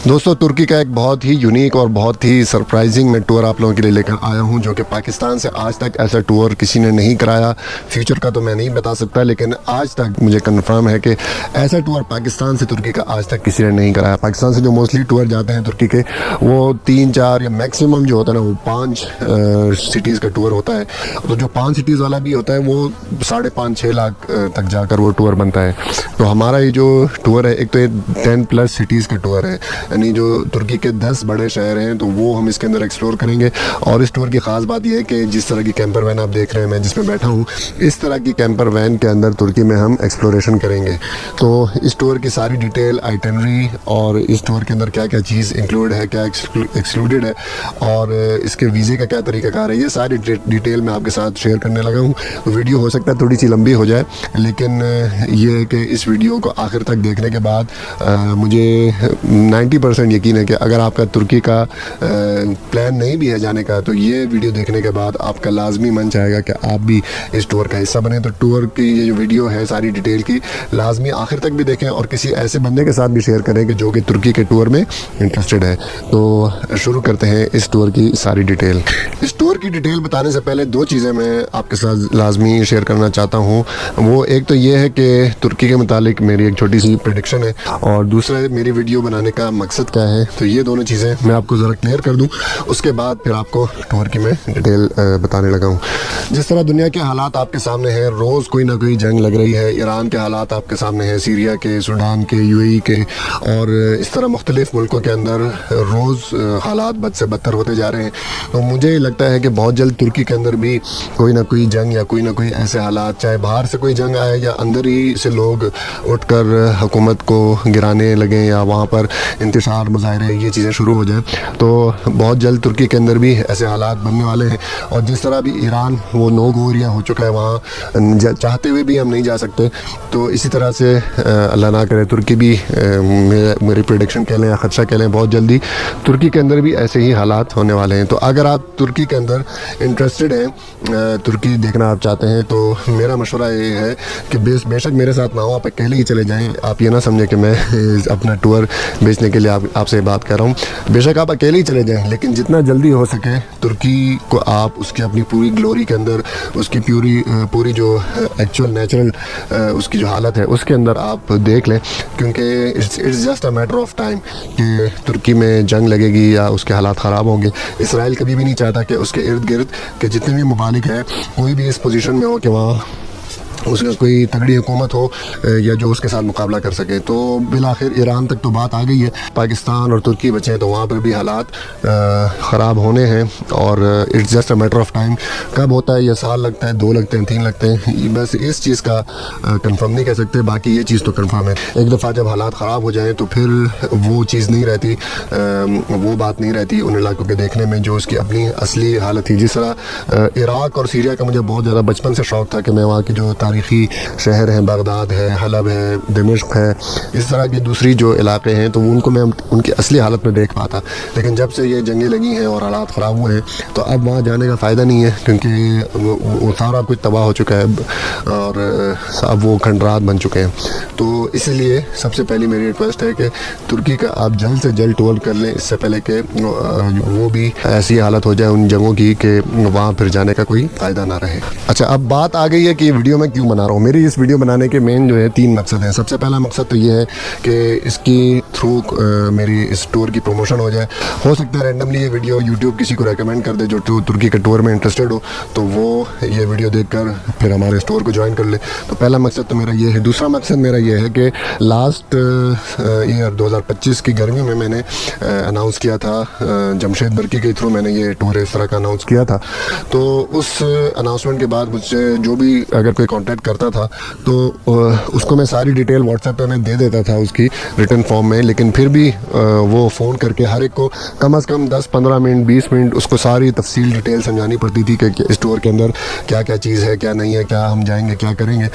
दोस्तों तुर्की का एक बहुत ही यूनिक और बहुत ही सरप्राइजिंग मैं टूर आप लोगों के लिए लेकर आया हूं, जो कि पाकिस्तान से आज तक ऐसा टूर किसी ने नहीं कराया। फ्यूचर का तो मैं नहीं बता सकता, लेकिन आज तक मुझे कंफर्म है कि ऐसा टूर पाकिस्तान से तुर्की का आज तक किसी ने नहीं कराया। पाकिस्तान से जो मोस्टली टूर जाते हैं तुर्की के, वो 3-4 या मैक्सिमम जो होता है ना वो 5 सिटीज़ का टूर होता है। तो जो 5 सिटीज़ वाला भी होता है वो 5.5-6 लाख तक जाकर वो टूर बनता है। तो हमारा ये जो टूर है, एक तो ये 10+ सिटीज़ का टूर है, यानी जो तुर्की के 10 बड़े शहर हैं तो वो हम इसके अंदर एक्सप्लोर करेंगे। और इस टूर की ख़ास बात यह है कि जिस तरह की कैंपर वैन आप देख रहे हैं मैं जिसमें बैठा हूँ, इस तरह की कैंपर वैन के अंदर तुर्की में हम एक्सप्लोरेशन करेंगे। तो इस टूर की सारी डिटेल, आइटनरी और इस टूर के अंदर क्या क्या चीज़ इंक्लूड है, क्या एक्सक्लूडेड है और इसके वीज़े का क्या तरीक़ाकार है, ये सारी डिटेल मैं आपके साथ शेयर करने लगा हूँ। वीडियो हो सकता है थोड़ी सी लंबी हो जाए, लेकिन ये है कि इस वीडियो को आखिर तक देखने के बाद मुझे 90% यकीन है कि अगर आपका तुर्की का प्लान नहीं भी है जाने का, तो ये वीडियो देखने के बाद आपका लाजमी मन चाहेगा कि आप भी इस टूर का हिस्सा बने। तो टूर की ये जो वीडियो है सारी डिटेल की लाजमी आखिर तक भी देखें और किसी ऐसे बंदे के साथ भी शेयर करें कि जो कि तुर्की के टूर में इंटरेस्टेड है। तो शुरू करते हैं इस टूर की सारी डिटेल। इस टूर की डिटेल बताने से पहले 2 चीज़ें मैं आपके साथ लाजमी शेयर करना चाहता हूँ। वो एक तो ये है कि तुर्की के मुतालिक मेरी एक छोटी सी प्रेडिक्शन है, और दूसरा मेरी वीडियो बनाने का मकसद क्या है। तो ये दोनों चीज़ें मैं आपको ज़रा क्लियर कर दूं, उसके बाद फिर आपको टूर की मैं डिटेल बताने लगा हूँ। जिस तरह दुनिया के हालात आपके सामने हैं, रोज़ कोई ना कोई जंग लग रही है। ईरान के हालात आपके सामने हैं, सीरिया के, सूडान के, UAE के, और इस तरह मुख्तलिफ मुल्कों के अंदर रोज़ हालात बद से बदतर होते जा रहे हैं। तो मुझे लगता है कि बहुत जल्द तुर्की के अंदर भी कोई ना कोई जंग या कोई ना कोई ऐसे हालात, चाहे बाहर से कोई जंग आए या अंदर ही से लोग उठकर हुकूमत को गिराने लगें या वहाँ पर इंतशार मुजाहरे ये चीज़ें शुरू हो जाएं, तो बहुत जल्द तुर्की के अंदर भी ऐसे हालात बनने वाले हैं। और जिस तरह भी ईरान वो नो गो एरिया हो चुका है, वहाँ चाहते हुए भी हम नहीं जा सकते। तो इसी तरह से अल्लाह ना करे तुर्की भी, मेरी प्रेडिक्शन कह लें या ख़दशा कह लें, बहुत जल्दी तुर्की के अंदर भी ऐसे ही हालात होने वाले हैं। तो अगर आप तुर्की के अंदर इंटरेस्टेड हैं, तुर्की देखना आप चाहते हैं, तो मेरा मशवरा ये है कि बेशक मेरे साथ ना हो, आप अकेले ही चले जाएँ। आप ये ना समझें कि मैं अपना टूर बेचने के लिए आपसे बात कर रहा हूँ। बेशक आप अकेले ही चले जाएं, लेकिन जितना जल्दी हो सके तुर्की को आप उसकी अपनी पूरी ग्लोरी के अंदर, उसकी पूरी जो एक्चुअल नेचुरल उसकी जो हालत है उसके अंदर आप देख लें, क्योंकि it's just a matter of time कि तुर्की में जंग लगेगी या उसके हालात ख़राब होंगे। इसराइल कभी भी नहीं चाहता कि उसके इर्द गिर्द के जितने भी ममालिक हैं कोई भी इस पोजीशन में हो कि वहाँ उसका कोई तगड़ी हुकूमत हो या जो उसके साथ मुकाबला कर सके। तो बिलाखिर ईरान तक तो बात आ गई है, पाकिस्तान और तुर्की बचे हैं, तो वहाँ पर भी हालात ख़राब होने हैं और it's just a matter of time. कब होता है, ये साल लगता है, 2 लगते हैं, 3 लगते हैं, बस इस चीज़ का कंफर्म नहीं कह सकते। बाकी ये चीज़ तो कंफर्म है, एक दफ़ा जब हालात ख़राब हो जाएँ तो फिर वो चीज़ नहीं रहती, वो बात नहीं रहती उन इलाकों के देखने में जो उसकी अपनी असली हालत थी। जिस तरह इराक़ और सीरिया का मुझे बहुत ज़्यादा बचपन से शौक़ था कि मैं वहाँ की जो तारीख़ी शहर हैं, बगदाद है, हलब है, दमिश्क है, इस तरह की दूसरी जो इलाके हैं, तो उनको मैं उनकी असली हालत में देख पाता। लेकिन जब से ये जंगें लगी हैं और हालात ख़राब हुए हैं, तो अब वहाँ जाने का फ़ायदा नहीं है, क्योंकि वो सारा कुछ तबाह हो चुका है और अब वो खंडरात बन चुके हैं। तो इसलिए सबसे पहली मेरी रिक्वेस्ट है कि तुर्की का आप जल्द से जल्द टूर कर लें, इससे पहले कि वो भी ऐसी हालत हो जाए उन जगहों की कि वहाँ फिर जाने का कोई फ़ायदा ना रहे। अच्छा, अब बात आ गई है कि वीडियो में क्यों बना रहा हूँ। मेरी इस वीडियो बनाने के मेन जो है 3 मकसद हैं। सबसे पहला मकसद तो ये है कि इसकी थ्रू मेरी इस टूर की प्रमोशन हो जाए। हो सकता है रैंडमली ये वीडियो यूट्यूब किसी को रेकमेंड कर दे जो तुर्की के टूर में इंटरेस्टेड हो, तो वो ये वीडियो देखकर फिर हमारे स्टोर को ज्वाइन कर ले। तो पहला मकसद तो मेरा ये है। दूसरा मकसद मेरा ये है कि लास्ट ईयर 2025 की गर्मी में मैंने अनाउंस किया था, जमशेद बर्की के थ्रू मैंने ये टूर इस तरह का अनाउंस किया था। तो उस अनाउंसमेंट के बाद मुझसे जो भी अगर कोई कॉन्टैक्ट करता था तो उसको मैं सारी डिटेल व्हाट्सएप पे मैं दे देता था उसकी रिटन फॉर्म में, लेकिन फिर भी वो फ़ोन करके हर एक को कम से कम 10-15 मिनट 20 मिनट उसको सारी तफसील डिटेल समझानी पड़ती थी कि इस टूर के अंदर क्या क्या चीज़ है, क्या नहीं है, क्या हम जाएंगे, क्या करेंगे।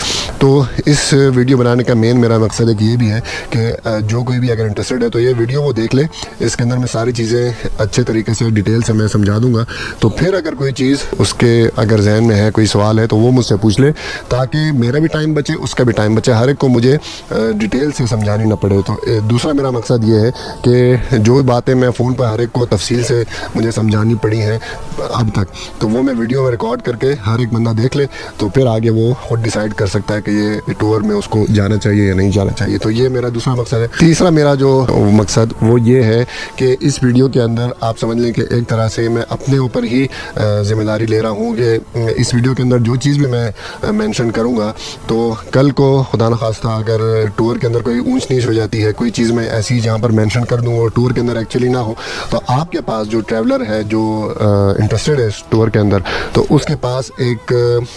तो इस वीडियो बनाने का मेन मेरा मकसद एक ये भी है कि जो कोई भी अगर इंटरेस्टेड है तो ये वीडियो वो देख ले। इसके अंदर मैं सारी चीज़ें अच्छे तरीके से डिटेल से मैं समझा दूँगा। तो फिर अगर कोई चीज़ उसके अगर जहन में है, कोई सवाल है, तो वो मुझसे पूछ ले, ताकि मेरा भी टाइम बचे, उसका भी टाइम बचे, हर एक को मुझे डिटेल से समझानी ना पड़े। तो दूसरा मेरा मकसद ये है कि जो बातें मैं फ़ोन पर हर एक को तफसील से मुझे समझानी पड़ी हैं अब तक, तो वो मैं वीडियो में रिकॉर्ड करके हर एक बंदा देख ले, तो फिर आगे वो खुद डिसाइड कर सकता है कि ये टूर में उसको जाना चाहिए या नहीं जाना चाहिए। तो ये मेरा दूसरा मकसद है। तीसरा मेरा जो मकसद वो ये है कि इस वीडियो के अंदर आप समझ लें कि एक तरह से मैं अपने ऊपर ही ज़िम्मेदारी ले रहा हूँ कि इस वीडियो के अंदर जो चीज़ भी मैं मेंशन करूँगा, तो कल को खुदा न खास्ता अगर टूर के अंदर कोई ऊंच नीच हो जाती है, कोई चीज़ मैं ऐसी जहाँ पर मेंशन कर दूँ और टूर के अंदर एक्चुअली ना हो, तो आपके पास जो ट्रैवलर है जो इंटरेस्टेड है इस टूर के अंदर, तो उसके पास एक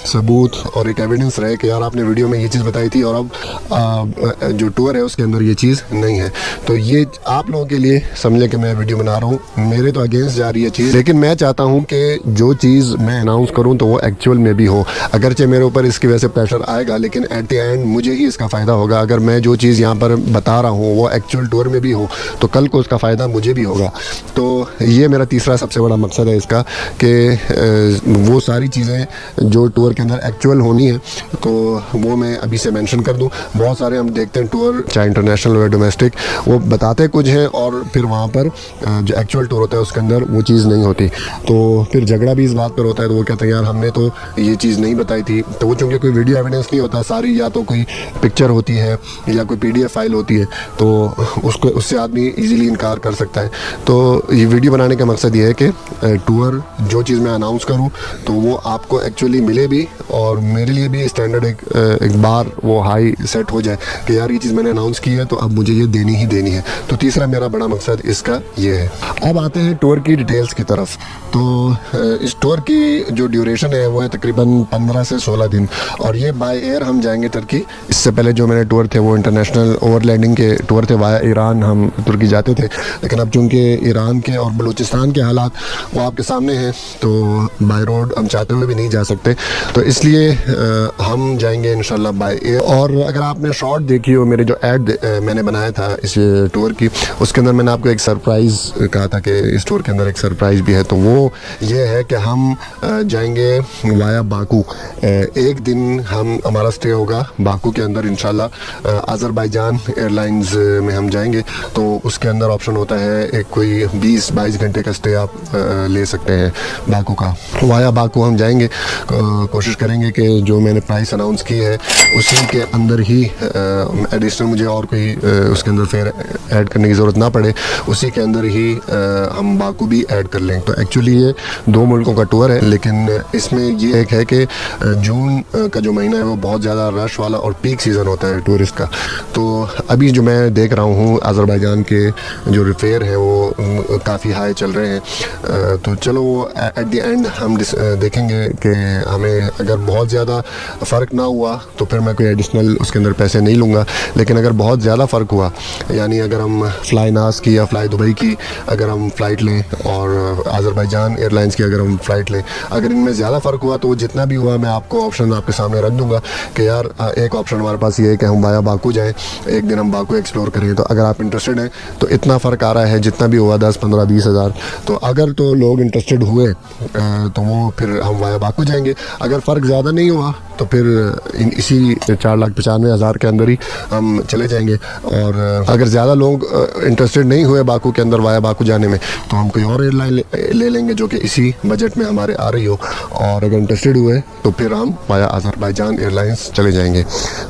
सबूत और एक एविडेंस रहे कि यार आपने वीडियो में ये चीज़ बताई थी और अब जो टूर है उसके अंदर ये चीज़ नहीं है। तो ये आप लोगों के लिए समझे कि मैं वीडियो बना रहा हूँ, मेरे तो अगेंस्ट जा रही है चीज़, लेकिन मैं चाहता हूँ कि जो चीज़ मैं अनाउंस करूँ तो वो एक्चुअल में भी हो। अगरचे मेरे ऊपर इसकी वजह से प्रेशर आएगा, लेकिन एट द एंड मुझे ही इसका फ़ायदा होगा। अगर मैं जो चीज़ यहाँ पर बता रहा हूँ वो एक्चुअल टूर में भी हो, तो कल को उसका फ़ायदा मुझे भी होगा। तो ये मेरा तीसरा सबसे बड़ा मकसद है इसका कि वो सारी चीज़ें जो टूर के अंदर एक्चुअल होनी है तो वो मैं अभी से मेंशन कर दूं। बहुत सारे हम देखते हैं टूर, चाहे इंटरनेशनल या डोमेस्टिक, वो बताते कुछ हैं और फिर वहाँ पर जो एक्चुअल टूर होता है उसके अंदर वो चीज़ नहीं होती, तो फिर झगड़ा भी इस बात पर होता है। तो वो कहते हैं यार हमने तो ये चीज़ नहीं बताई थी। तो वो चूँकि कोई वीडियो एविडेंस नहीं होता, सारी या तो कोई पिक्चर होती है या कोई PDF फाइल होती है, तो उसको उससे आदमी ईज़िली इनकार कर सकता है। तो ये वीडियो बनाने का मकसद ये है कि टूर जो चीज़ मैं अनाउंस करूं तो वो आपको एक्चुअली मिले भी, और मेरे लिए भी स्टैंडर्ड एक बार वो हाई सेट हो जाए कि यार ये चीज़ मैंने अनाउंस की है तो अब मुझे ये देनी ही देनी है। तो तीसरा मेरा बड़ा मकसद इसका ये है। अब आते हैं टूर की डिटेल्स की तरफ। तो इस टूर की जो ड्यूरेशन है वो है तकरीबन 15 से 16 दिन, और ये बाय एयर हम जाएंगे तुर्की। इससे पहले जो मेरे टूर थे वो इंटरनेशनल ओवरलैंडिंग के टूर थे, वाया ईरान हम तुर्की जाते थे, लेकिन अब चूँकि ईरान के और बलूचिस्तान के हालात वो आपके सामने हैं, तो बाय रोड हम चाहते हुए भी नहीं जा सकते, तो इसलिए हम जाएंगे इंशाल्लाह बाय एयर। और अगर आपने शॉर्ट देखी हो, मेरे जो ऐड मैंने बनाया था इस टूर की, उसके अंदर मैंने आपको एक सरप्राइज़ कहा था कि इस टूर के अंदर एक सरप्राइज़ भी है, तो वो ये है कि हम जाएंगे वाया बाकू। एक दिन हमारा स्टे होगा बाकू के अंदर इंशाल्लाह। अज़रबैजान एयरलाइंस में हम जाएंगे, तो उसके अंदर ऑप्शन होता है एक कोई 20-22 घंटे का स्टे आप ले सकते हैं बाकू का। वाया बाकू हम जाएंगे, कोशिश करेंगे कि जो मैंने प्राइस अनाउंस की है उसी के अंदर ही एडिशनल मुझे और कोई उसके अंदर फेयर ऐड करने की ज़रूरत ना पड़े, उसी के अंदर ही हम बाकू भी ऐड कर लें। तो एक्चुअली ये 2 मुल्कों का टूर है, लेकिन इसमें ये एक है कि जून का जो महीना है वो बहुत ज़्यादा रश वाला और पीक सीज़न होता है टूरिस्ट का। तो अभी जो मैं देख रहा हूँ अज़रबैजान के जो फेयर है वो काफ़ी हाई चल रहे हैं। तो चलो वो एट द एंड हम देखेंगे कि हमें अगर बहुत ज़्यादा फ़र्क ना हुआ तो फिर मैं कोई एडिशनल उसके अंदर पैसे नहीं लूँगा, लेकिन अगर बहुत ज़्यादा फ़र्क हुआ, यानी अगर हम फ़्लाई नास की या फ़्लाई दुबई की अगर हम फ़्लाइट लें और अज़रबैजान एयरलाइंस की अगर हम फ़्लाइट लें, अगर इनमें ज़्यादा फ़र्क हुआ तो जितना भी हुआ मैं आपको ऑप्शन आपके सामने रख दूँगा कि यार एक ऑप्शन हमारे पास ये है कि हम वाया बाकू जाएँ, एक दिन हम बाकू एक्सप्लोर करें। तो अगर आप इंटरेस्टेड हैं तो इतना फ़र्क आ रहा है, जितना भी हुआ 10, 15, 20 हज़ार, तो अगर तो लोग इंटरेस्टेड हुए तो वो फिर हम वाया बाकू जाएंगे। अगर फ़र्क ज़्यादा नहीं हुआ तो फिर इसी 4,95,000 के अंदर ही हम चले जाएंगे। और अगर ज़्यादा लोग इंटरेस्टेड नहीं हुए बाकू के अंदर वाया बाकू जाने में, तो हम कोई और एयरलाइन ले लेंगे जो कि इसी बजट में हमारे आ रही हो, और अगर इंटरेस्टेड हुए तो फिर हम वाया अज़रबैजान एयरलाइंस चले जाएंगे।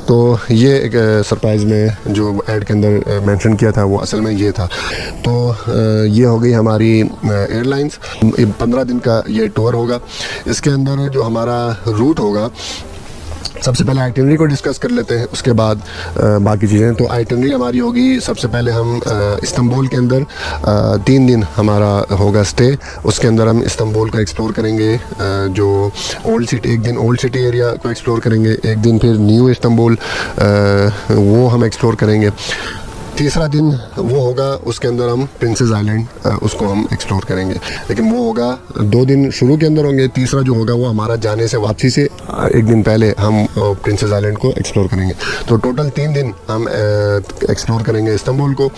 तो ये एक सरप्राइज़ में जो ऐड के अंदर मेंशन किया था वो असल में ये था। तो ये हो गई हमारी एयरलाइंस। 15 दिन का ये टूर होगा। इसके अंदर जो हमारा रूट होगा, सबसे पहले आइटनरी को डिस्कस कर लेते हैं, उसके बाद बाकी चीज़ें। तो आइटनरी हमारी होगी, सबसे पहले हम इस्तांबुल के अंदर 3 दिन हमारा होगा स्टे। उसके अंदर हम इस्तांबुल का एक्सप्लोर करेंगे, जो ओल्ड सिटी, एक दिन ओल्ड सिटी एरिया को एक्सप्लोर करेंगे, एक दिन फिर न्यू इस्तांबुल वो हम एक्सप्लोर करेंगे। तीसरा दिन वो होगा, उसके अंदर हम प्रिंसेस आइलैंड उसको हम एक्सप्लोर करेंगे, लेकिन वो होगा 2 दिन शुरू के अंदर होंगे। तीसरा जो होगा वो हमारा जाने से वापसी से एक दिन पहले हम प्रिंसेस आइलैंड को एक्सप्लोर करेंगे। तो टोटल 3 दिन हम एक्सप्लोर करेंगे इस्तांबुल को।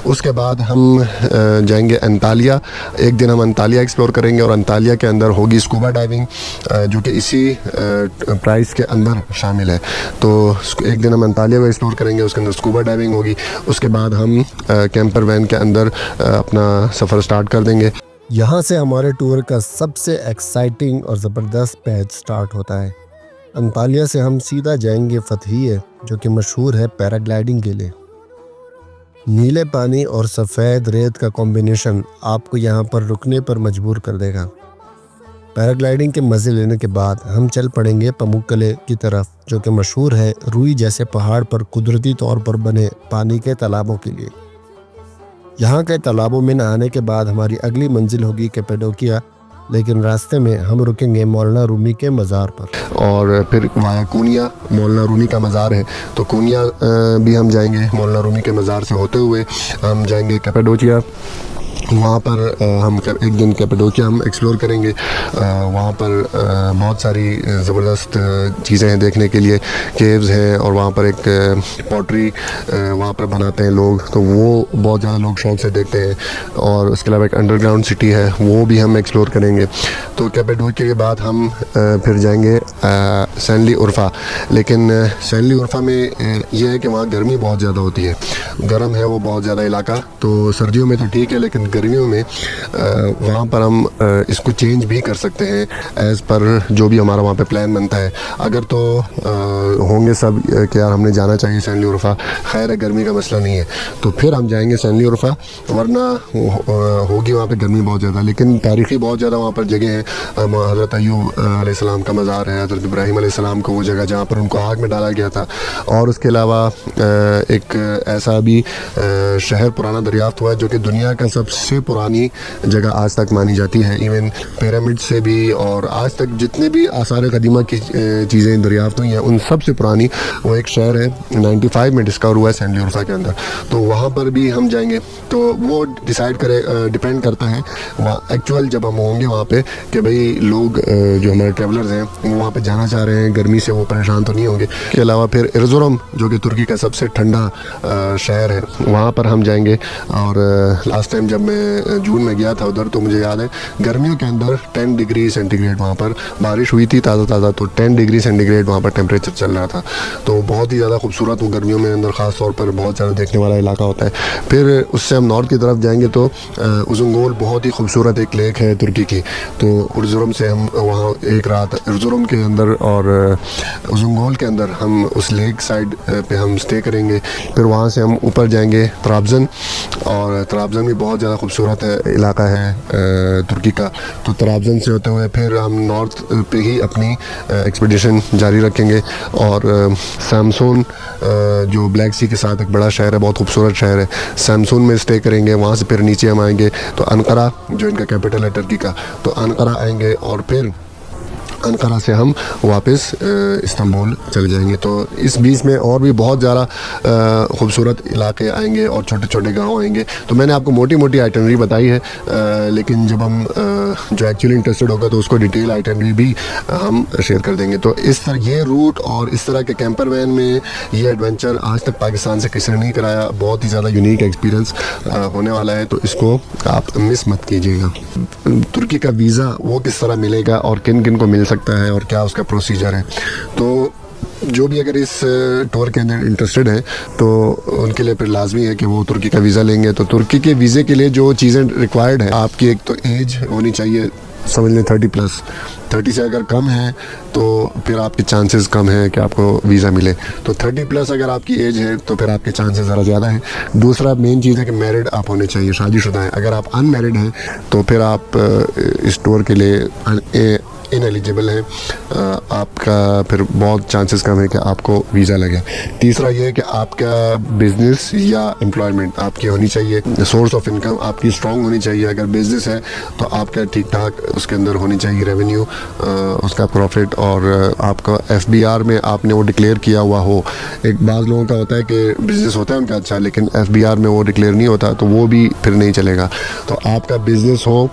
उसके बाद हम जाएंगे अंतालिया, एक दिन हम अंतालिया एक्सप्लोर करेंगे, और अंतालिया के अंदर होगी स्कूबा डाइविंग जो कि इसी प्राइस के अंदर शामिल है। तो एक दिन हम अंतालिया को एक्सप्लोर करेंगे, उसके अंदर स्कूबा डाइविंग होगी। उसके के बाद हम कैंपर वैन के अंदर अपना सफ़र स्टार्ट कर देंगे। यहाँ से हमारे टूर का सबसे एक्साइटिंग और ज़बरदस्त पैच स्टार्ट होता है। अंतालिया से हम सीधा जाएंगे फतहिए, जो कि मशहूर है पैराग्लाइडिंग के लिए। नीले पानी और सफ़ेद रेत का कॉम्बिनेशन आपको यहाँ पर रुकने पर मजबूर कर देगा। पैराग्लाइडिंग के मज़े लेने के बाद हम चल पड़ेंगे पमुक्कले की तरफ, जो कि मशहूर है रुई जैसे पहाड़ पर कुदरती तौर पर बने पानी के तालाबों के लिए। यहाँ के तालाबों में नहाने के बाद हमारी अगली मंजिल होगी कैपेडोकिया, लेकिन रास्ते में हम रुकेंगे मौलाना रूमी के मज़ार पर। और फिर वाया कोनिया मौलाना रूमी का मज़ार है, तो कोनिया भी हम जाएंगे। मौलाना रूमी के मज़ार से होते हुए हम जाएंगे कैपेडोकिया। वहाँ पर हम एक दिन कैपेडोकिया हम एक्सप्लोर करेंगे। वहाँ पर बहुत सारी ज़बरदस्त चीज़ें हैं देखने के लिए। केव्स हैं और वहाँ पर एक पॉटरी वहाँ पर बनाते हैं लोग, तो वो बहुत ज़्यादा लोग शौक़ से देखते हैं। और उसके अलावा एक अंडरग्राउंड सिटी है, वो भी हम एक्सप्लोर करेंगे। तो कैपेडोकिया के बाद हम फिर जाएंगे सैनली उर्फ़ा। लेकिन सैनली उर्फ़ा में ये है कि वहाँ गर्मी बहुत ज़्यादा होती है, गर्म है वो बहुत ज़्यादा इलाका। तो सर्दियों में तो ठीक है, लेकिन गर्मियों में वहाँ पर हम इसको चेंज भी कर सकते हैं एज़ पर जो भी हमारा वहाँ पे प्लान बनता है। अगर तो होंगे सब कि यार हमने जाना चाहिए सैनली उर्फ़ा, खैर है गर्मी का मसला नहीं है, तो फिर हम जाएंगे सैनली उर्फ़ा। वरना होगी वहाँ पे गर्मी बहुत ज़्यादा, लेकिन तारीख़ी बहुत ज़्यादा वहाँ पर जगह है। हज़रत अय्यूब अलैहिस्सलाम का मज़ार है, हज़रत इब्राहीम अलैहिस्सलाम को वो जगह जहाँ पर उनको आग में डाला गया था। और उसके अलावा एक ऐसा भी शहर पुराना दरियाफ़्त हुआ है जो कि दुनिया का सबसे पुरानी जगह आज तक मानी जाती है, इवन पिरामिड से भी। और आज तक जितने भी आसार कदीमा की चीज़ें दरियाफ्त हुई हैं, उन सब से पुरानी वो एक शहर है, 95 में डिस्कवर हुआ है सैनली उर्फ़ा के अंदर। तो वहाँ पर भी हम जाएंगे। तो वो डिपेंड करता है वहाँ एक्चुअल जब हम होंगे वहाँ पे कि भाई लोग जो हमारे ट्रैवलर्स हैं वो वहाँ पे जाना चाह रहे हैं, गर्मी से वो परेशान तो नहीं होंगे। इसके अलावा फिर एर्ज़ुरम जो कि तुर्की का सबसे ठंडा शहर है, वहाँ पर हम जाएंगे। और लास्ट टाइम जब मैं जून में गया था उधर, तो मुझे याद है गर्मियों के अंदर 10 डिग्री सेंटीग्रेड वहाँ पर बारिश हुई थी ताज़ा, तो 10 डिग्री सेंटीग्रेड वहाँ पर टेम्परेचर चल रहा था। तो बहुत ही ज़्यादा खूबसूरत वो गर्मियों में अंदर ख़ास तौर पर बहुत ज़्यादा देखने वाला इलाका होता है। फिर उससे हम नॉर्थ की तरफ जाएंगे तो उज़ुंगोल बहुत ही खूबसूरत एक लेक है तुर्की की। तो एर्ज़ुरम से हम वहाँ एक रात एर्ज़ुरम के अंदर और उज़ुंगोल के अंदर हम उस लेक साइड पे हम स्टे करेंगे। फिर वहाँ से हम ऊपर जाएंगे त्राब्ज़न, और त्राब्ज़न भी बहुत ज़्यादा खूबसूरत इलाका है तुर्की का। तो त्राब्ज़न से होते हुए फिर हम नॉर्थ पे ही अपनी एक्सपीडिशन जारी रखेंगे। और सैमसून जो ब्लैक सी के साथ एक बड़ा शहर है, बहुत खूबसूरत शहर है, सैमसून में स्टे करेंगे। वहाँ से फिर नीचे हम आएंगे तो अनकरा जो इनका कैपिटल है टर्की का, तो अनकरा आएंगे। और फिर अनकरा से हम वापस इस्तांबुल चले जाएंगे। तो इस बीच में और भी बहुत ज़्यादा खूबसूरत इलाके आएंगे और छोटे छोटे गांव आएंगे। तो मैंने आपको मोटी मोटी आइटनरी बताई है, लेकिन जब हम जो एक्चुअली इंटरेस्टेड होगा तो उसको डिटेल आइटनरी भी हम शेयर कर देंगे। तो इस तरह ये रूट और इस तरह के कैंपर वैन में ये एडवेंचर आज तक पाकिस्तान से किसी ने नहीं कराया। बहुत ही ज़्यादा यूनिक एक्सपीरियंस होने वाला है, तो इसको आप मिस मत कीजिएगा। तुर्की का वीज़ा वो किस तरह मिलेगा और किन किन को मिल सकता है और क्या उसका प्रोसीजर है, तो जो भी अगर इस टूर के अंदर इंटरेस्टेड है तो उनके लिए फिर लाजमी है कि वो तुर्की का वीज़ा लेंगे। तो तुर्की के वीज़े के लिए जो चीज़ें रिक्वायर्ड है, आपकी एक तो एज होनी चाहिए, समझ लें 30+। 30 से अगर कम है तो फिर आपके चांसेस कम हैं कि आपको वीज़ा मिले। तो 30+ अगर आपकी एज है तो फिर आपके चांसेस ज़रा ज़्यादा हैं। दूसरा मेन चीज़ है कि मैरिड आप होने चाहिए, शादीशुदा हैं। अगर आप अनमैरिड हैं तो फिर आप इस टूर के लिए इनएलिजिबल है, आपका फिर बहुत चांसेस कम है कि आपको वीज़ा लगे। तीसरा ये है कि आपका बिज़नेस या एम्प्लॉयमेंट आपकी होनी चाहिए, सोर्स ऑफ इनकम आपकी स्ट्रॉन्ग होनी चाहिए। अगर बिज़नेस है तो आपका ठीक ठाक उसके अंदर होनी चाहिए रेवेन्यू, उसका प्रॉफिट, और आपका FBR में आपने वो डिक्लेयर किया हुआ हो। एक बाज़ लोगों का होता है कि बिज़नेस होता है उनका अच्छा, लेकिन FBR में वो डिक्लेयर नहीं होता, तो वो भी फिर नहीं चलेगा। तो आपका बिज़नेस हो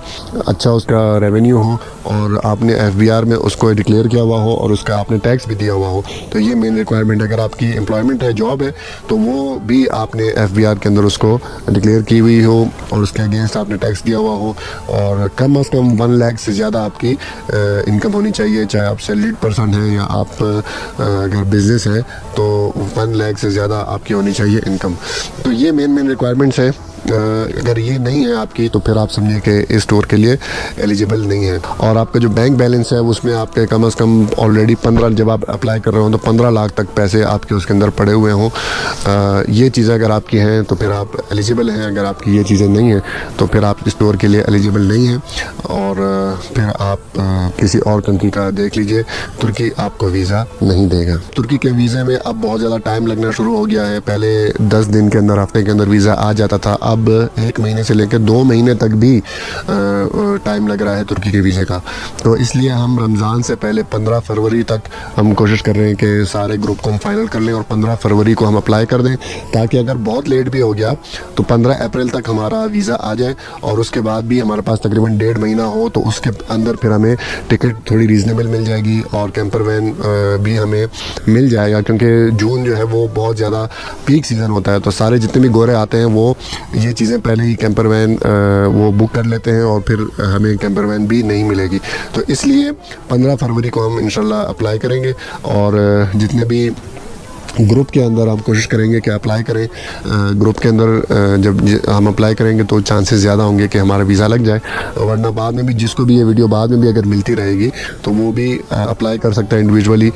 अच्छा, उसका रेवेन्यू हो, और आपने FBR में उसको डिक्लेयर किया हुआ हो और उसका आपने टैक्स भी दिया हुआ हो। तो ये मेन रिक्वायरमेंट है। अगर आपकी एम्प्लॉयमेंट है, जॉब है, तो वो भी आपने FBR के अंदर उसको डिक्लेयर की हुई हो और उसके अगेंस्ट आपने टैक्स दिया हुआ हो, और कम अज़ कम 1 लाख से ज़्यादा आपकी इनकम होनी चाहिए। चाहे आप सैलरीड पर्सन हैं या आप अगर बिजनेस है तो 1 लाख से ज़्यादा आपकी होनी चाहिए इनकम। तो ये मेन रिक्वायरमेंट्स है। अगर ये नहीं है आपकी तो फिर आप समझिए कि इस स्टोर के लिए एलिजिबल नहीं है। और आपका जो बैंक बैलेंस है उसमें आपके कम अज़ कम ऑलरेडी 15, जब आप अप्लाई कर रहे हो तो 15 लाख तक पैसे आपके उसके अंदर पड़े हुए हों। ये चीज़ें अगर आपकी हैं तो फिर आप एलिजिबल हैं। अगर आपकी ये चीज़ें नहीं हैं तो फिर आप इस स्टोर के लिए एलिजिबल नहीं हैं, और फिर आप किसी और कंट्री का देख लीजिए। तुर्की आपको वीज़ा नहीं देगा। तुर्की के वीज़े में अब बहुत ज़्यादा टाइम लगना शुरू हो गया है। पहले 10 दिन के अंदर, हफ्ते के अंदर वीज़ा आ जाता था। अब 1 महीने से लेकर 2 महीने तक भी टाइम लग रहा है तुर्की के वीज़े का। तो इसलिए हम रमज़ान से पहले 15 फरवरी तक हम कोशिश कर रहे हैं कि सारे ग्रुप को हम फाइनल कर लें और 15 फरवरी को हम अप्लाई कर दें, ताकि अगर बहुत लेट भी हो गया तो 15 अप्रैल तक हमारा वीज़ा आ जाए, और उसके बाद भी हमारे पास तकरीबन 1.5 महीना हो तो उसके अंदर फिर हमें टिकट थोड़ी रीज़नेबल मिल जाएगी और कैंपर वैन भी हमें मिल जाएगा। क्योंकि जून जो है वो बहुत ज़्यादा पीक सीज़न होता है, तो सारे जितने भी गोरे आते हैं वो ये चीज़ें पहले ही कैंपर वैन वो बुक कर लेते हैं और फिर हमें कैंपर वैन भी नहीं मिलेगी। तो इसलिए 15 फरवरी को हम इंशाल्लाह अप्लाई करेंगे, और जितने भी ग्रुप के अंदर हम कोशिश करेंगे कि अप्लाई करें। ग्रुप के अंदर जब हम अप्लाई करेंगे तो चांसेस ज़्यादा होंगे कि हमारा वीज़ा लग जाए, वरना बाद में भी जिसको भी ये वीडियो बाद में भी अगर मिलती रहेगी तो वो भी अप्लाई कर सकता है इंडिविजुअली।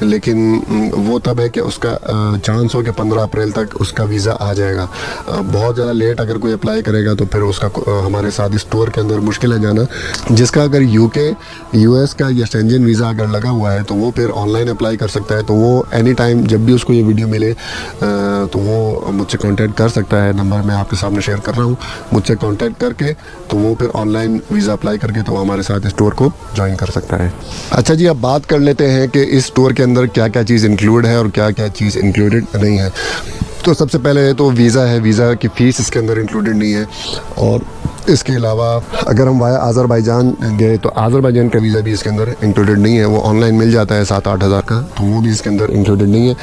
लेकिन वो तब है कि उसका चांस हो कि 15 अप्रैल तक उसका वीज़ा आ जाएगा। बहुत ज़्यादा लेट अगर कोई अप्लाई करेगा तो फिर उसका हमारे साथ स्टोर के अंदर मुश्किल है जाना। जिसका अगर UK, US का या शेंजन वीज़ा अगर लगा हुआ है तो वो फिर ऑनलाइन अप्लाई कर सकता है। तो वो एनी टाइम जब भी उसको ये वीडियो मिले तो वो मुझसे कांटेक्ट कर सकता है। नंबर मैं आपके सामने शेयर कर रहा हूँ, मुझसे कांटेक्ट करके तो वो फिर ऑनलाइन वीज़ा अप्लाई करके तो हमारे साथ स्टोर को ज्वाइन कर सकता है। अच्छा जी, अब बात कर लेते हैं कि इस स्टोर के अंदर क्या क्या चीज़ इंक्लूड है और क्या क्या चीज़ इंक्लूडेड नहीं है। तो सबसे पहले तो वीज़ा है। वीज़ा की फ़ीस इसके अंदर इंक्लूडेड नहीं है, और इसके अलावा अगर हम वाया आज़रबाईजान गए तो आज़रबाईजान का वीज़ा भी इसके अंदर इंक्लूडेड नहीं है। वो ऑनलाइन मिल जाता है 7-8 हज़ार का, तो वो भी इसके अंदर इंक्लूडेड नहीं है।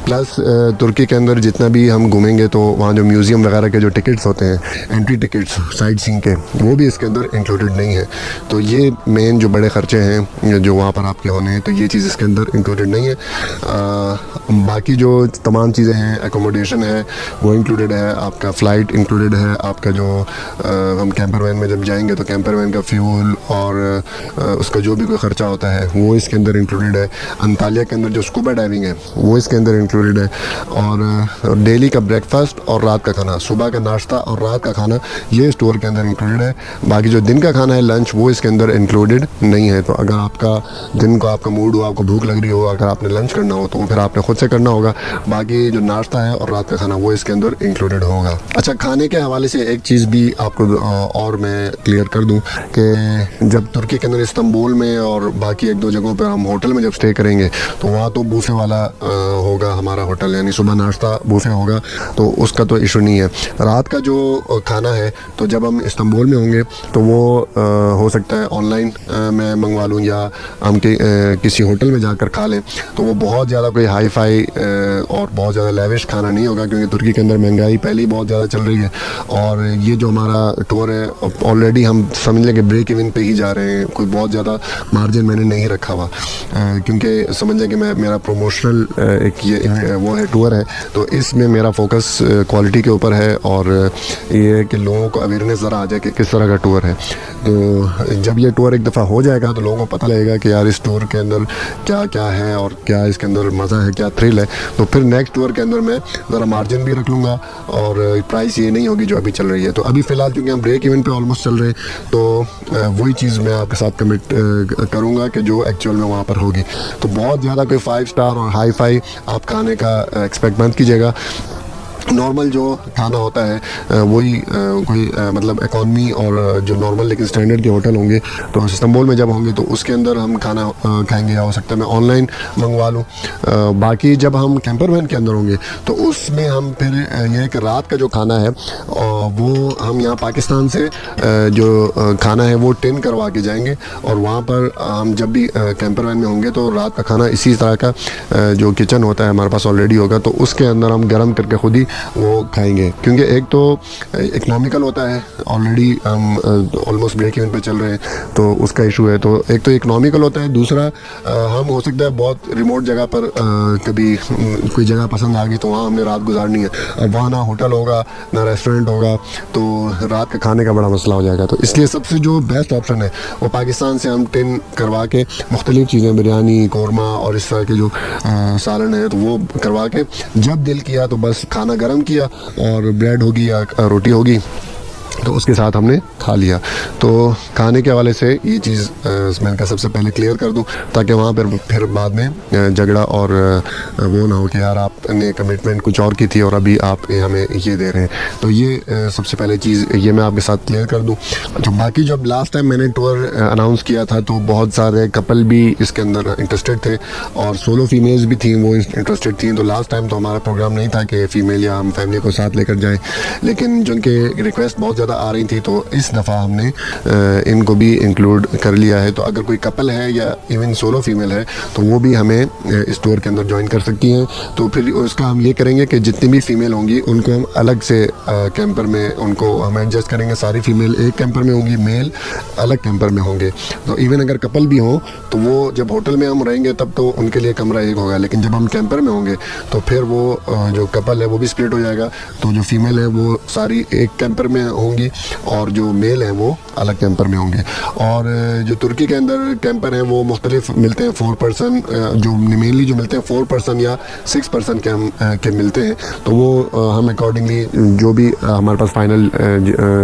प्लस तुर्की के अंदर जितना भी हम घूमेंगे तो वहाँ जो म्यूज़ियम वगैरह के जो टिकट्स होते हैं, एंट्री टिकट्स साइट सीइंग के, वो भी इसके अंदर इंक्लूडेड नहीं है। तो ये मेन जो बड़े ख़र्चे हैं जो वहाँ पर आपके होने हैं, तो ये चीज़ इसके अंदर इंक्लूडेड नहीं है। बाकी जो तमाम चीज़ें हैं, एकोमोडेशन है वो इंक्लूडेड है, आपका फ़्लाइट इंक्लूडेड है, आपका जो हम कैंपर वैन में जब जाएंगे तो कैंपर वैन का फ्यूल और उसका जो भी कोई ख़र्चा होता है वो इसके अंदर इंक्लूडेड है। अंतालिया के अंदर जो स्कूबा डाइविंग है वो इसके अंदर इंक्लूडेड है, और डेली का ब्रेकफास्ट और रात का खाना, सुबह का नाश्ता और रात का खाना ये स्टोर के अंदर इंक्लूडेड है। बाकी जो दिन का खाना है, लंच, वो इसके अंदर इंक्लूडेड नहीं है। तो अगर आपका दिन को आपका मूड हो, आपको भूख लग रही हो, अगर आपने लंच करना हो तो फिर आपने खुद से करना होगा। बाकी जो नाश्ता है और रात का खाना वो इसके अंदर इंक्लूडेड होगा। अच्छा, खाने के हवाले से एक चीज़ भी आपको और मैं क्लियर कर दूं कि जब तुर्की के अंदर इस्तांबुल में और बाकी 1-2 जगहों पर हम होटल में जब स्टे करेंगे तो वहाँ तो बूफे वाला होगा हमारा होटल, यानी सुबह नाश्ता बूफे होगा, तो उसका तो इशू नहीं है। रात का जो खाना है तो जब हम इस्तांबुल में होंगे तो वो हो सकता है ऑनलाइन मैं मंगवा लूँ या हम किसी होटल में जाकर खा लें। तो वो बहुत ज़्यादा कोई हाई फाई और बहुत ज़्यादा लेविश खाना नहीं होगा, क्योंकि तुर्की के अंदर महंगाई पहले ही बहुत ज़्यादा चल रही है। और ये जो हमारा टूर है ऑलरेडी हम समझ लें कि ब्रेक इवन पे ही जा रहे हैं, कोई बहुत ज़्यादा मार्जिन मैंने नहीं रखा हुआ, क्योंकि समझ लें कि मेरा प्रोमोशनल एक ये वो है टूर है, तो इसमें मेरा फोकस क्वालिटी के ऊपर है और ये है कि लोगों को अवेयरनेस ज़रा आ जाए कि किस तरह का टूर है। तो जब ये टूर एक दफ़ा हो जाएगा तो लोगों को पता लगेगा कि यार इस टूर के अंदर क्या क्या है और क्या इसके अंदर मज़ा है, क्या थ्रिल है। तो फिर नेक्स्ट टूर के अंदर मैं ज़रा मार्जिन भी रख लूँगा और प्राइस ये नहीं होगी जो अभी चल रही है। तो अभी फ़िलहाल क्योंकि हम ब्रेक इवन पे ऑलमोस्ट चल रहे हैं, तो वही चीज़ मैं आपके साथ कमिट करूँगा कि जो एक्चुअल में वहाँ पर होगी। तो बहुत ज़्यादा कोई 5 स्टार और हाई फाई आप खाने का एक्सपेक्ट मत कीजिएगा। नॉर्मल जो खाना होता है वही कोई मतलब इकॉनमी और जो नॉर्मल लेकिन स्टैंडर्ड के होटल होंगे तो इस्तांबुल में जब होंगे तो उसके अंदर हम खाना खाएंगे, या हो सकता है मैं ऑनलाइन मंगवा लूँ। बाकी जब हम कैंपर वैन के अंदर होंगे तो उसमें हम फिर ये कि रात का जो खाना है वो हम यहाँ पाकिस्तान से जो खाना है वो टिन करवा के जाएंगे, और वहाँ पर हम जब भी कैंपर वैन में होंगे तो रात का खाना इसी तरह का जो किचन होता है हमारे पास ऑलरेडी होगा, तो उसके अंदर हम गर्म करके खुद ही वो खाएंगे। क्योंकि एक तो इकनॉमिकल होता है, ऑलरेडी हम ऑलमोस्ट ब्रेक इवन पे चल रहे हैं तो उसका इशू है, तो एक तो इकनॉमिकल होता है, दूसरा हम हो सकता है बहुत रिमोट जगह पर कभी कोई जगह पसंद आ गई तो वहाँ हमने रात गुजारनी है, अब वहाँ ना होटल होगा ना रेस्टोरेंट होगा, तो रात के खाने का बड़ा मसला हो जाएगा। तो इसलिए सबसे जो बेस्ट ऑप्शन है वो पाकिस्तान से हम टिन करवा के मुख्तलिफ़ चीज़ें, बिरयानी, कौरमा और इस तरह के जो सालन है तो वो करवा के जब दिल किया तो बस खाना गर्म किया और ब्रेड होगी या रोटी होगी तो उसके साथ हमने खा लिया। तो खाने के हवाले से ये चीज़ मैंने कहा सबसे पहले क्लियर कर दूं ताकि वहाँ पर फिर बाद में झगड़ा और वो ना हो कि यार आपने कमिटमेंट कुछ और की थी और अभी आप हमें ये दे रहे हैं। तो ये सबसे पहले चीज़ ये मैं आपके साथ क्लियर कर दूं। तो बाकी जब लास्ट टाइम मैंने टूर अनाउंस किया था तो बहुत सारे कपल भी इसके अंदर इंटरेस्टेड थे और सोलो फीमेल्स भी थी, वो इंटरेस्टेड थी। तो लास्ट टाइम तो हमारा प्रोग्राम नहीं था कि फ़ीमेल या हम फैमिली को साथ लेकर जाएँ, लेकिन जिनके रिक्वेस्ट बहुत ज़्यादा आ रही थी तो इस दफ़ा हमने इनको भी इंक्लूड कर लिया है। तो अगर कोई कपल है या इवन सोलो फीमेल है तो वो भी हमें इस टूर के अंदर ज्वाइन कर सकती हैं। तो फिर उसका हम ये करेंगे कि जितनी भी फ़ीमेल होंगी उनको हम अलग से कैंपर में उनको हम एडजस्ट करेंगे। सारी फ़ीमेल एक कैंपर में होंगी, मेल अलग कैंपर में होंगे। तो इवन अगर कपल भी हों तो वो जब होटल में हम रहेंगे तब तो उनके लिए कमरा एक होगा, लेकिन जब हम कैंपर में होंगे तो फिर वो जो कपल है वो भी स्प्लिट हो जाएगा। तो जो फीमेल है वो सारी एक कैंपर में होंगी और जो मेल हैं वो अलग कैंपर में होंगे। और जो तुर्की के अंदर कैंपर हैं वो मुख्तलिफ मिलते हैं, 4 पर्सन जो मेनली जो मिलते हैं 4 पर्सन या 6 पर्सन के मिलते हैं। तो वो हम अकॉर्डिंगली जो भी हमारे पास फाइनल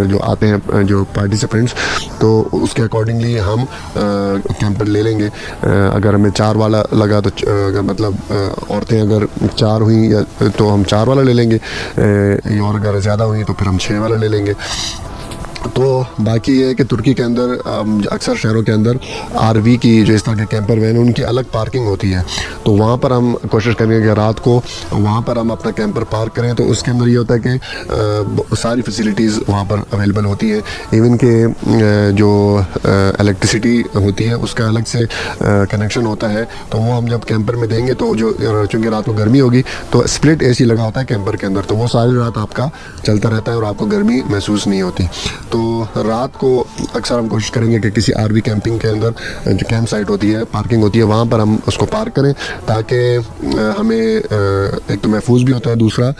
जो आते हैं जो पार्टिसिपेंट्स तो उसके अकॉर्डिंगली हम कैंपर ले लेंगे। अगर हमें 4 वाला लगा तो मतलब औरतें अगर 4 हुई या तो हम 4 वाला ले लेंगे, और अगर ज़्यादा हुई तो फिर हम 6 वाला ले लेंगे। तो बाकी ये है कि तुर्की के अंदर अक्सर शहरों के अंदर आरवी की जो इस तरह के कैंपर वैन उनकी अलग पार्किंग होती है, तो वहाँ पर हम कोशिश करेंगे कि रात को वहाँ पर हम अपना कैंपर पार्क करें। तो उसके अंदर ये होता है कि सारी फैसिलिटीज़ वहाँ पर अवेलेबल होती है। इवन के जो इलेक्ट्रिसिटी होती है उसका अलग से कनेक्शन होता है, तो वो हम जब कैंपर में देंगे तो जो चूँकि रात को गर्मी होगी तो स्प्लिट AC लगा होता है कैंपर के अंदर, तो वो सारी रात आपका चलता रहता है और आपको गर्मी महसूस नहीं होती। तो रात को अक्सर हम कोशिश करेंगे कि किसी आरवी कैंपिंग के अंदर जो कैंप साइट होती है, पार्किंग होती है, वहाँ पर हम उसको पार्क करें ताकि हमें एक तो महफूज भी होता है, दूसरा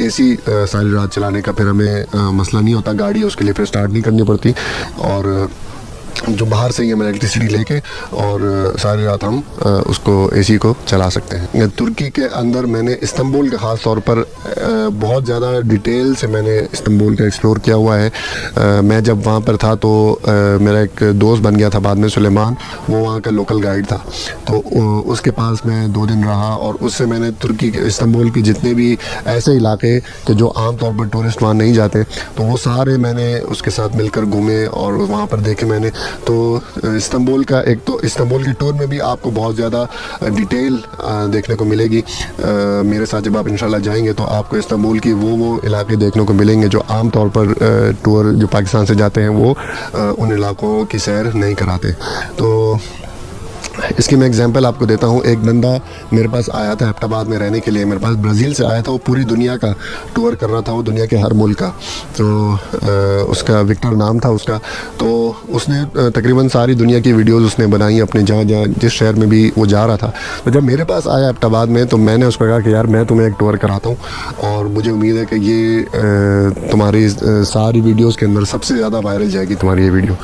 AC सारी रात चलाने का फिर हमें मसला नहीं होता, गाड़ी उसके लिए फिर स्टार्ट नहीं करनी पड़ती, और जो बाहर से ही हम इलेक्ट्रिसिटी लेके और सारी रात हम उसको AC को चला सकते हैं। तुर्की के अंदर मैंने इस्तांबुल के ख़ास तौर पर बहुत ज़्यादा डिटेल से मैंने इस्तांबुल का एक्सप्लोर किया हुआ है। मैं जब वहाँ पर था तो मेरा एक दोस्त बन गया था बाद में, सुलेमान, वो वहाँ का लोकल गाइड था, तो उसके पास मैं 2 दिन रहा और उससे मैंने तुर्की के इस्तांबुल के जितने भी ऐसे इलाके कि जो आम तौर पर टूरिस्ट वहाँ नहीं जाते तो वो सारे मैंने उसके साथ मिलकर घूमे और वहाँ पर देखे मैंने। तो इस्तांबुल का एक तो इस्तांबुल की टूर में भी आपको बहुत ज़्यादा डिटेल देखने को मिलेगी। मेरे साथ जब आप इंशाल्लाह जाएंगे तो आपको इस्तांबुल की वो इलाके देखने को मिलेंगे जो आम तौर पर टूर जो पाकिस्तान से जाते हैं वो उन इलाकों की सैर नहीं कराते। तो इसकी मैं एग्जांपल आपको देता हूँ। एक बंदा मेरे पास आया था हैदराबाद में रहने के लिए, मेरे पास ब्राज़ील से आया था, वो पूरी दुनिया का टूर कर रहा था, वो दुनिया के हर मुल्क का। तो उसका विक्टर नाम था उसका। तो उसने तकरीबन सारी दुनिया की वीडियोस उसने बनाई अपने जहाँ जिस शहर में भी वो जा रहा था। तो जब मेरे पास आया हैदराबाद में तो मैंने उसको कहा कि यार मैं तुम्हें एक टूर कराता हूँ और मुझे उम्मीद है कि ये तुम्हारी सारी वीडियोज़ के अंदर सबसे ज़्यादा वायरल जाएगी तुम्हारी ये वीडियो।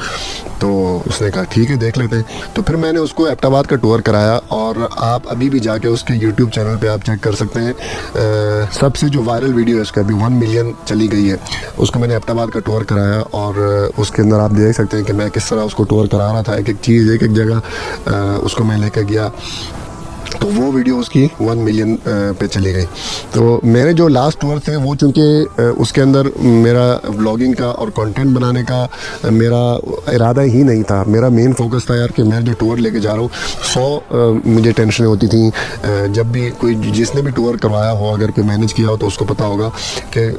तो उसने कहा ठीक है देख लेते हैं। तो फिर मैंने उसको हैदराबाद का टूर कराया और आप अभी भी जाके उसके YouTube चैनल पे आप चेक कर सकते हैं। सबसे जो वायरल वीडियो है उसका अभी 1 मिलियन चली गई है, उसको मैंने हैदराबाद का टूर कराया और उसके अंदर आप देख सकते हैं कि मैं किस तरह उसको टूर करा रहा था। एक एक चीज़ एक एक जगह उसको मैं लेकर गया। तो वो वीडियो उसकी 1 मिलियन पे चली गई। तो मेरे जो लास्ट टूर थे वो चूँकि उसके अंदर मेरा व्लॉगिंग का और कंटेंट बनाने का मेरा इरादा ही नहीं था। मेरा मेन फोकस था यार कि मैं जो टूर लेके जा रहा हूँ 100 मुझे टेंशनें होती थी। जब भी कोई जिसने भी टूर करवाया हो, अगर कोई मैनेज किया हो तो उसको पता होगा कि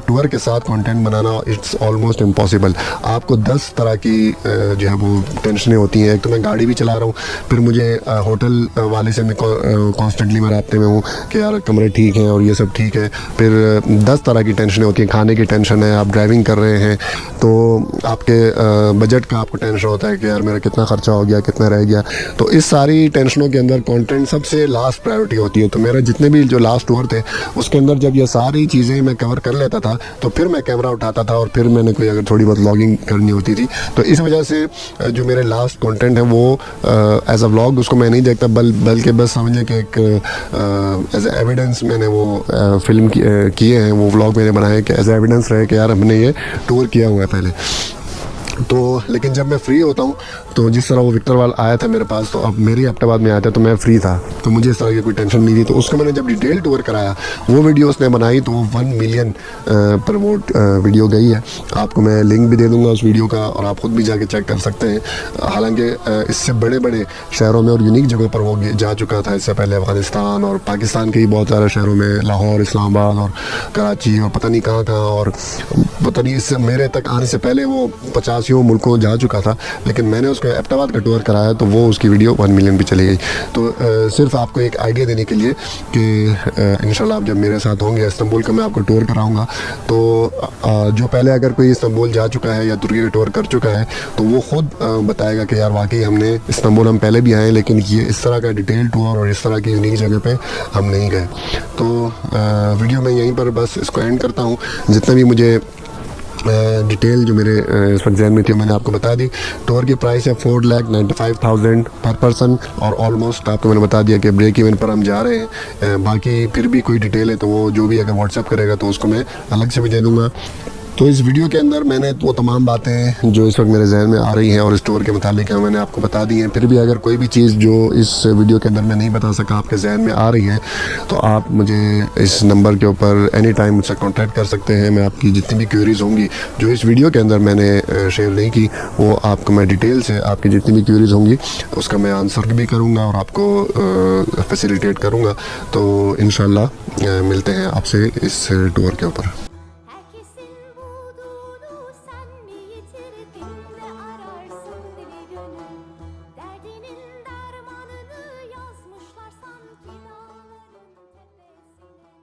टूर के साथ content banana it's almost impossible. आपको 10 तरह की जो है वो टेंशनें होती हैं। एक तो मैं गाड़ी भी चला रहा हूँ, फिर मुझे होटल वाले से मैं कॉन्स्टेंटली मैं रास्ते में हूँ कि यार कमरे ठीक हैं और ये सब ठीक है। फिर 10 तरह की टेंशनें होती हैं। खाने की टेंशन है, आप ड्राइविंग कर रहे हैं तो आपके बजट का आपको टेंशन होता है कि यार मेरा कितना खर्चा हो गया, कितना रह गया। तो इस सारी टेंशनों के अंदर कंटेंट सबसे लास्ट प्रायोरिटी होती है। तो मेरा जितने भी जो लास्ट टूर थे उसके अंदर जब ये सारी चीज़ें मैं कवर कर लेता था तो फिर मैं कैमरा उठाता था और फिर मैंने कोई अगर थोड़ी बहुत व्लॉगिंग करनी होती थी। तो इस वजह से जो मेरे लास्ट कंटेंट है वो एज अ व्लॉग उसको मैं नहीं देखता, बल्कि बस समझें कि एक एज एविडेंस मैंने वो फिल्म किए हैं, वो व्लॉग मैंने बनाए कि एज एविडेंस रहे कि यार हमने ये टूर किया हुआ है पहले। तो लेकिन जब मैं फ्री होता हूँ तो जिस तरह वो विक्टर वाल आया था मेरे पास, तो अब मेरी एबटाबाद में आया था तो मैं फ्री था, तो मुझे इस तरह की कोई टेंशन नहीं थी। तो उसको मैंने जब डिटेल टूर कराया, वो वीडियो उसने बनाई तो वो 1 मिलियन प्रमोट वीडियो गई है। आपको मैं लिंक भी दे दूंगा उस वीडियो का और आप खुद भी जाके चेक कर सकते हैं। हालांकि इससे बड़े बड़े शहरों में और यूनिक जगहों पर वो जा चुका था इससे पहले, अफ़गानिस्तान और पाकिस्तान के ही बहुत सारे शहरों में, लाहौर, इस्लामाबाद और कराची और पता नहीं कहाँ और पता नहीं, इससे मेरे तक आने से पहले वो 50 मुल्कों जा चुका था। लेकिन मैंने उसको एबटाबाद का टूर कराया तो वो उसकी वीडियो 1 मिलियन भी चली गई। तो सिर्फ आपको एक आइडिया देने के लिए कि इंशाल्लाह आप जब मेरे साथ होंगे इस्तांबुल का मैं आपको टूर कराऊंगा, तो जो पहले अगर कोई इस्तांबुल जा चुका है या तुर्की का टूर कर चुका है तो वो खुद बताएगा कि यार वाकई हमने इस्तांबुल हम पहले भी आए लेकिन ये इस तरह का डिटेल टूर और इस तरह की यूनिक जगह पे हम नहीं गए। तो वीडियो मैं यहीं पर बस इसको एंड करता हूँ। जितना भी मुझे डिटेल जो मेरे इस वक्त जहन में थी मैंने आपको बता दी। टूर की प्राइस है 4,95,000 पर पर्सन और ऑलमोस्ट आपको मैंने बता दिया कि ब्रेक इवन पर हम जा रहे हैं। बाकी फिर भी कोई डिटेल है तो वो जो भी अगर व्हाट्सएप करेगा तो उसको मैं अलग से भी दे दूँगा। तो इस वीडियो के अंदर मैंने वो तमाम बातें जो इस वक्त मेरे जहन में आ रही हैं और इस टूर के मुतालिक हैं मैंने आपको बता दी हैं। फिर भी अगर कोई भी चीज़ जो इस वीडियो के अंदर मैं नहीं बता सका आपके जहन में आ रही है तो आप मुझे इस नंबर के ऊपर एनी टाइम मुझसे कॉन्टैक्ट कर सकते हैं। मैं आपकी जितनी भी क्वेरीज़ होंगी जो इस वीडियो के अंदर मैंने शेयर नहीं की वो आपको मैं डिटेल से आपकी जितनी भी क्वेरीज़ होंगी उसका मैं आंसर भी करूँगा और आपको फैसिलिटेट करूँगा। तो इंशाल्लाह मिलते हैं आपसे इस टूर के ऊपर।